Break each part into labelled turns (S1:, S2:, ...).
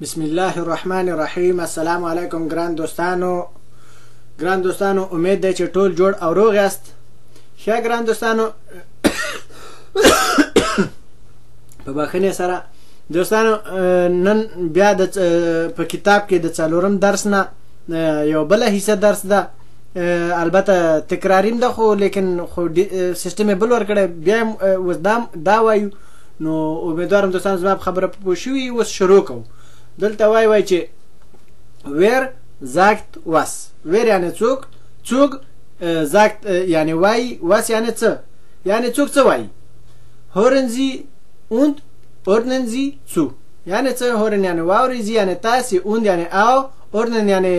S1: بسم الله الرحمن الرحیم. السلام علیکم ګران دوستانو امید ده چې ټول جوړ او روغ یاست. ښه ګران دوستانو په بخښنې سره دوستانو نن بیا په کتاب کې د څلورم درس نه یو بله حصه درس ده، البته تکراریم ده خو لیکن خو سیستم بل ورکړی بیا اوس دا وایو. نو امیدوارم دوستان زما په خبره پوه شوي. اوس شروع کوو. دلته وای چې wer sagt was. wer یعنی څوک sagt یعنی وای، was یعنی څه، یعنی څوک څه وای. hören Sie und ordnen Sie zu یعنی څه. hören یعنی واوري، Sie یعنی تاسې، und یعنی او، ordnen یعنی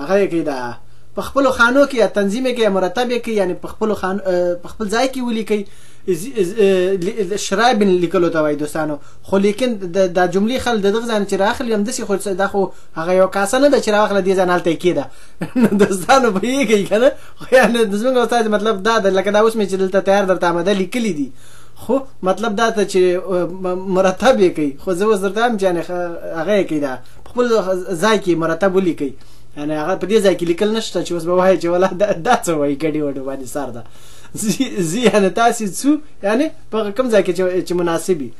S1: هغه کې ده په خپلو خانو کې یا تنظیم کې یا مرتب کې، یعنی په خپل ځای کې ولیکئ. شرایبن لیکلو ته وایي دوستانو. خو لیکن دا جملې خل د دغه ځان چې راخلي همداسې، خو دا خو هغه یو کاسه نه ده چې راخله دې ځان هلته یې کېده. دوستانو پوهېږئ که نه. خو یعنې زموږ استاد مطلب دا ده، لکه دا اوس مې چې دلته تیار درته آمده لیکلي دي، خو مطلب دا ته چې مرتب یې کوي. خو زه اوس درته وایم چې هغه یې کوي، دا په خپل ځای کې مرتب ولیکئ. یعنې هغه په دې ځای کې لیکل نشته چې اوس به وایي چې والله دا څه وایي ګډې وډې باندې سر ده. زی یعنی تاسې څو یعنی په کوم ځای کې چې مناسب وي.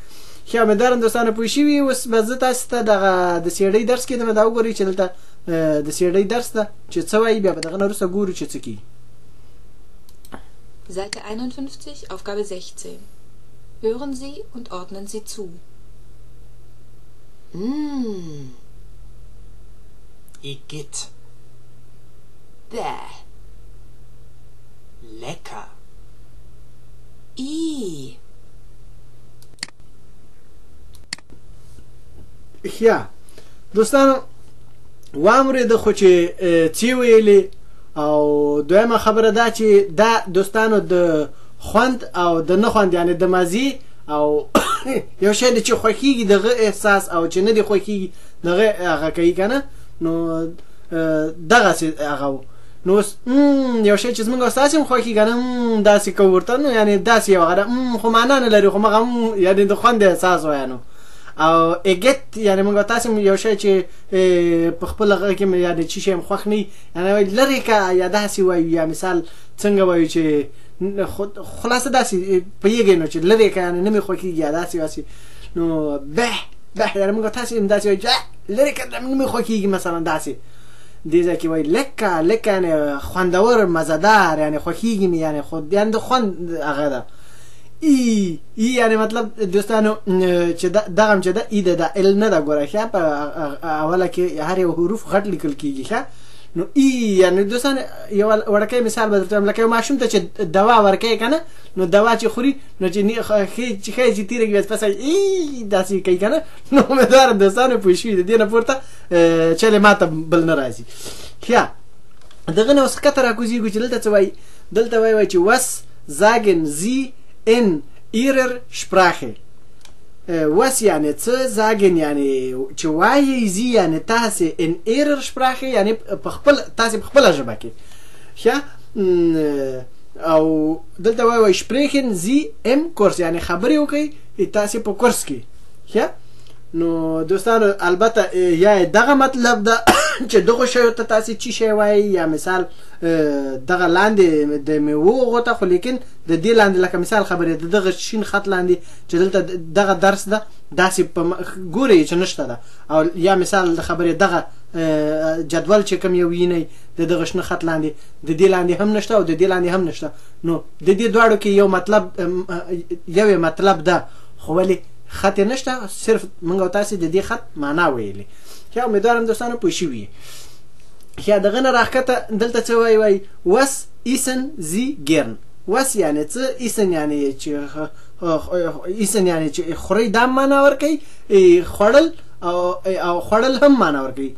S1: ښه امیدوارم دوستانو پوه شوي. اوس به زه تاسو ته دغه د سیډۍ درس کېدم، دا وګورئ چې دلته د سیډۍ درس ده چې څه وایي، بیا به دغه نه وروسته ګورو چې څه کېږي.
S2: Seite 51, Aufgabe 16. Hören Sie und ordnen Sie zu.
S3: Igitt. Bäh. Lecker.
S1: ښه دوستانو واورېده خو چې څه ویلې. او دویمه خبره دا چې دا دوستانو د خوند او د نه خوند، یعنی د مزي او یو شی چې خوښیږي دغه احساس، او چې نه دی خوښیږي دغه هغه کوي که نه. نو دغسې هغه نو یو شی چې زموږ ستاسې هم خوښي که نه داسې کوو ورته، نو یعنې داسې یو هغه خو معنا نه لري، خو مغه یعنې د خوند احساس وایه. نو او اګت یعنې موږ تاسې یو شی چې په خپل هغه کې یعنې چې شی هم خوښ نه وي، یعنې وایي لرې که یا داسې وایو، یا مثال څنګه وایو چې خلاصه داسې پوهېږئ نو چې لرې که یعنې نه مې خوښېږي یا داسې واسې. نو بح یعنې موږ تاسې هم داسې وایو لرې که نه مې خوښېږي مثلا داسې. دې ځای کې وایي لکه یعنې خوندور مزهدار، یعنې خوښېږي مې، یعنې خود یعنې د خوند هغه ده. ای یعنی مطلب دوستانو چې دغه چې ده ای ده ال نه ده. ګوره ښه په اوله کې هر یو حروف غټ لیکل کېږي. ښه نو ای یعنی دوستانو یو وړکی مثال به درته وایم، لکه یو ماشوم ته چې دوا ورکوې که نه، نو دوا چې خوري نو چې ښایي چې تېرېږي بیا پس ای داسې کوي که نه. نو امیدوارم دوستانو پوه شوي. د دې نه پورته چلې ما ته بل نه راځي. ښه دغه نه اوس ښکته راکوزېږو چې دلته څه وایي. دلته وایي چې was sagen Sie in ihrer Sprache. was یعنی څه، sagen یعنی چې وایي، Sie یعنی تاسې، in ihrer Sprache یعنی تاسې په خپله ژبه کې. ښه او دلته وایي sprechen Sie im Kurs یعنی خبرې وکړئ تاسې په کورس کې. ښه نو دوستانو البته یا دغه مطلب ده چې دغه شیو ته تاسې چی شی وایي، یا مثال دغه لاندې د میوو غوته، خو لیکن د دې لاندې لکه مثال خبرې د دغه شین خط لاندې چې دلته دغه درس ده داسې ګورئ چې نشته ده. او یا مثال د خبرې دغه جدول چې کوم یو وینئ د دغه شنه خط لاندې د دې لاندې هم نشته او د دې لاندې هم نشته. نو د دې دواړو کې یو مطلب ده، خو ولې خط یې نشته، صرف موږ او تاسې د دې خط معنا ویلې. ښه امیدوارم دوستانو پوه شوي. ښه دغه نه راښکته دلته څه وایي was essen Sie gern. was یعنې څه، essen یعنې چې essen یعنې چې خورئ دا معنا ورکوي، خوړل او خوړل هم معنا ورکوي.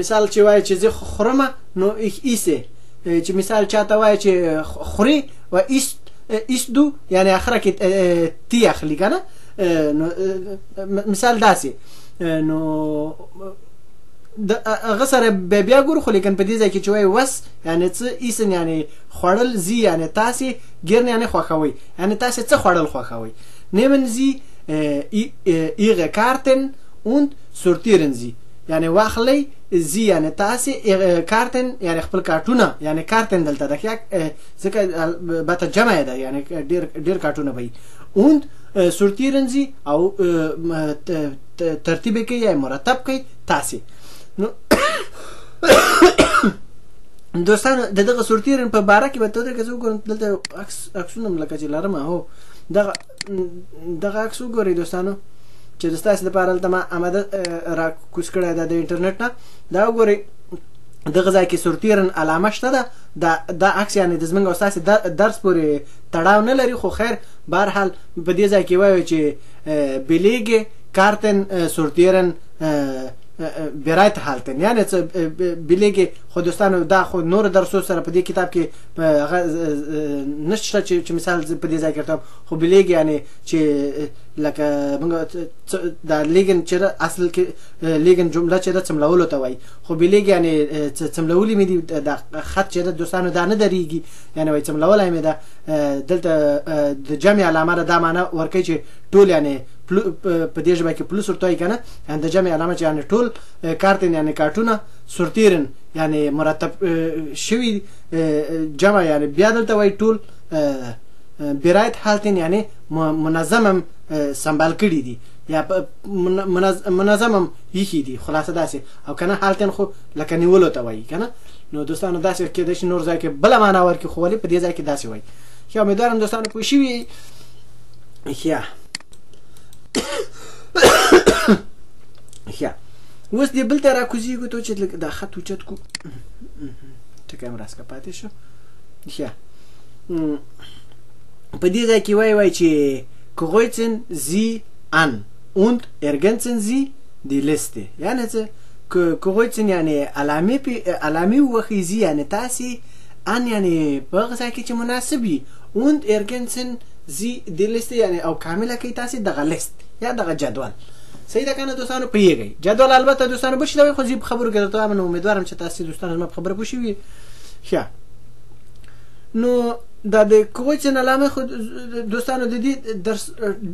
S1: مثال چې وایي چې زه خورمه نو ایسه، چې مثال چاته وایي چې خوري و ایست دو یعنې اخره کې تی اخلي که نه. نو مثال داسې نو هغه سره بیا ګورو، خو لیکن په دې ځای کې چې وایي was یعنې څه، ایسن یعنې خوړل، Sie یعنې تاسې، ګرن یعنې خوښوئ، یعنې تاسې څه خوړل خوښوئ. nehmen Sie ihre Karten und sortieren sie یعنی واخلی زی یعنی تاسې کارتن یعنی خپل کارتونه یعنی کارتن دلته د ځکه البته جمع ده یعنی ډیر کارتونه وي und sortieren sie او ترتیب کوي یا مرتب کوي تاسې نو دوستانو دغه سورتیرن په باره کې به ته که څه وګورم دلته عکسونه م لکه چې لرم هو دغه عکس وګورئ دوستانو چې د ستاسې دپاره دلته ما اماده را کوز کړی ده د انټرنټ نه دا وګورئ دغه ځای کې سورتیرن علامه شته ده دا عکس یعنې د زموږ او ستاسې درس پورې تړاو نه لري خو خیر بهرحال په دې ځای کې وایو چې بلیګې کارتن سورتیرن برایت حالتن یعنی بلیګې خو دوستانو دا خو نور درسو سره په دې کتاب کې نشته چې مثال په دې ځای کې ورته خو بلیګې یعنی چې لکه موږ دا لیګن چې اصل کې لیګن جمله چې د څملولو ته وایي خو بلیګې یعنی څملولې مې دي دا خط چې د دوستانو دا نه درېږي یعنی وایي څملولی مې ده دلته د جمع علامه دا معنی ورکوي چې ټول یعنی په دې ژبه کې پلوس ورته وایي که نه د جمع علامه چې یعنی ټول کارتن یعنی کارتونه سورتیرن یعنی مرتب شوي جمع یعنی بیا دلته وایي ټول برایت حالتن یعنی منظمم سنبال کړي دي یا منظمم ایښي دي خلاصه داسې او که نه حالتن خو لکه نیولو ته وایي که نه نو دوستانو داسې کېدای شي نور ځای کې بله معنا ورکړي خو ولې په دې ځای کې داسې وایي ښه امیدوارم دوستانو پوه شوي ښه ښه اوس دې بل ته را کوزېږو ته چې دا خط اوچت کړو ټکی هم راسکه پاتې شو ښه په دې ځای کې وایي چې kreuzen sie an und ergänzen sie die Liste یعنی څه kreuzen یعنی علامې وښیي یعنی تاسې ان یعنی په هغه ځای کې چې مناسب وي und ergänzen sie die Liste یعنی او کامله کوي تاسې دغه لیست یا دغه جدول صحیح ده که نه دوستانو پوهېږئ جدول البته دوستانو بشي دا وایي خو زه په خبرو کې درته وایم نو امیدوارم چې تاسې دوستانو زما په خبره پوه شوي ښه نو دا د کوچن علامه خو دوستانو د دې درس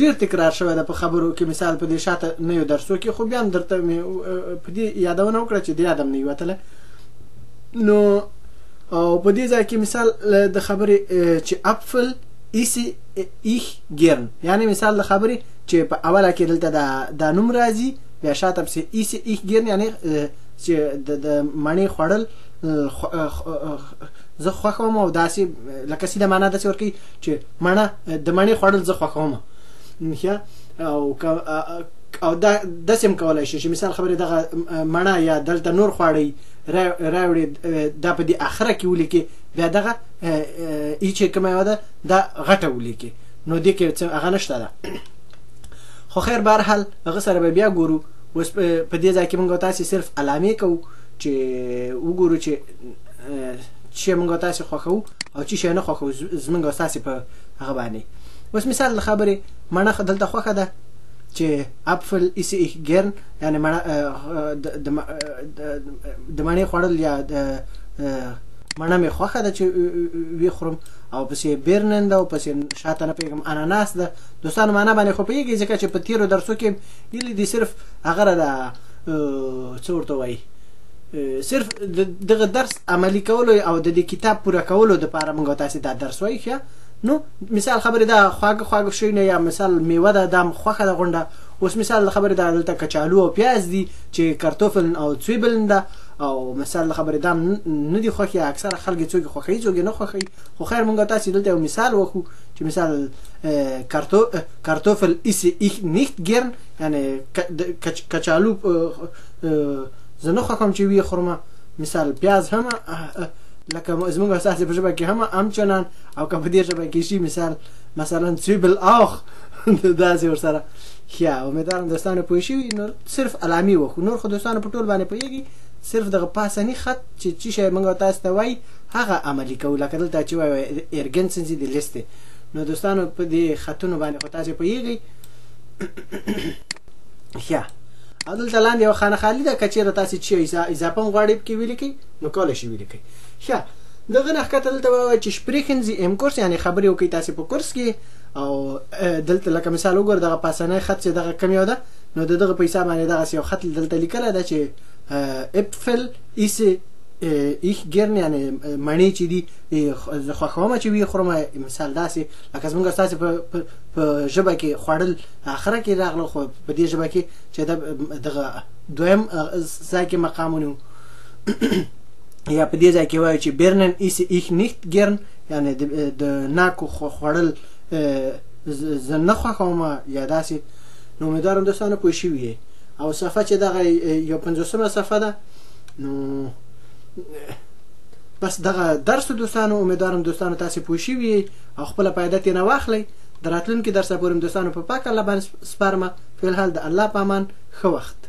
S1: ډیر تکرار شوی ده په خبرو کې مثال په دې شاته نه یو درسو کې خو بیا هم درته په دې یادونه وکړه چې د یاد هم نه یې وتله نو او په دې ځای کې مثال د خبرې چې اپفل ایسی ایخ ګرن یعنی مثال د خبرې چې په اوله کې دلته دا نوم راځي بیا شاته پسې ایسی ایخ ګرن یعنی چې د مڼې خوړل زه خوښوم او داسې لکه سیده معنا داسې ورکوي چې مڼه د مڼې خوړل زه خوښوم او داسې هم کولی شي چې مثال خبرې دغه مڼه یا دلته نور خواړی راوړي دا په دې اخره کې ولیکي بیا دغه ای چې کومه یوه ده دا غټه ولیکي نو دې کې هغه نشته ده خو خیر بهرحال هغه سره به بیا ګورو اوس په دې ځای کې موږ تاسې صرف علامې کوو چې وګورو چې چې موږ تاسې خوښوو او چې شی نه خوښوو زموږ او ستاسې په هغه باندې اوس مثال د خبرې مڼه دلته خوښه ده چې اپفل ایسې ایښ ګرن یعنې د مڼې خوړل یا مڼه مې خوښه ده چې ویې خورم او پسې بیرنن ده او پسې شاته نه پوهېږم اناناس ده دوستانو معنا باندې خو پوهېږئ ځکه چې په تېرو درسو کې ویلي دي صرف هغه ده څه ورته وایي صرف دغه درس عملی کولو او د دې کتاب پوره کولو دپاره موږ تاسې دا درس وایي ښه نو مثال خبرې دا خواږه شیونه یا مثال میوه ده دا خوښه ده غونډه اوس مثال د خبرې دا دلته کچالو او پیاز دي چې کارتوفل او څویبلن ده او مثال د خبرې دا نه دي خوښ یا اکثره خلک څوک خوښوي څوک نه خوښوي خو خیر موږ تاسې دلته یو مثال وکړو چې مثال کارتوفل ایسې ایښ نیښت ګرن یعنې کچالو زه نه خوښوم چې ویې خورمه مثال پیاز هم لکه زموږ ستاسې په ژبه کې هم چنان او که په دې ژبه کې شي مثلا څویبل آخ داسې ورسره ښه امیدوارم دوستانو پوه شوي نو صرف علامې وکړو نور خو دوستانو په ټول باندې پوهېږي صرف دغه پاسني خط چې شی موږ تاسو ته وایي هغه عملي کوو لکه دلته چې وایي ارګنسن دي لیستې نو دوستانو په دې خطونو باندې خو تاسې پوهېږئ ښه او دلته لاندې یوه خانه خالي ده که چېرې تاسې چې اضافه هم غواړئ پکې ولیکئ نو کولی شئ ولیکئ ښه دغه نه ښکته دلته وایي چې sprechen Sie im Kurs یعنې خبرې وکړئ تاسې په کورس کې او دلته لکه مثال وګوره دغه پاسنی خط چې دغه کوم یو ده نو د دغه په حساب باندې دغسې یو خط دلته لیکلی ده چې اپفل ایسې ich gerne یعنې مڼې چې دي زه خوښومه چې ویې خورم. مثال داسې لکه زمونږ ستاسې په ژبه کې خوړل اخره کې راغله، خو په دې ژبه کې چې دغه دویم ځای کې مقام ونیو یا په دې ځای کې وایو چې برنن ایسې ich nicht gern یعنې د ناکو خوړل زه نه خوښومه یا داسې. نو امیدوارم دوستانو پوه شوي یې. او صفحه چې دغه یو 50مه صفحه ده. نو بس دغه درس دوستانو امیدوارم دوستانو تاسې پوه شوي او خپله فایده ترېنه واخلئ. د راتلونکي درسه پورې دوستانو په پاک الله باندې سپارمه. فی الحال د الله په امان، ښه وخت.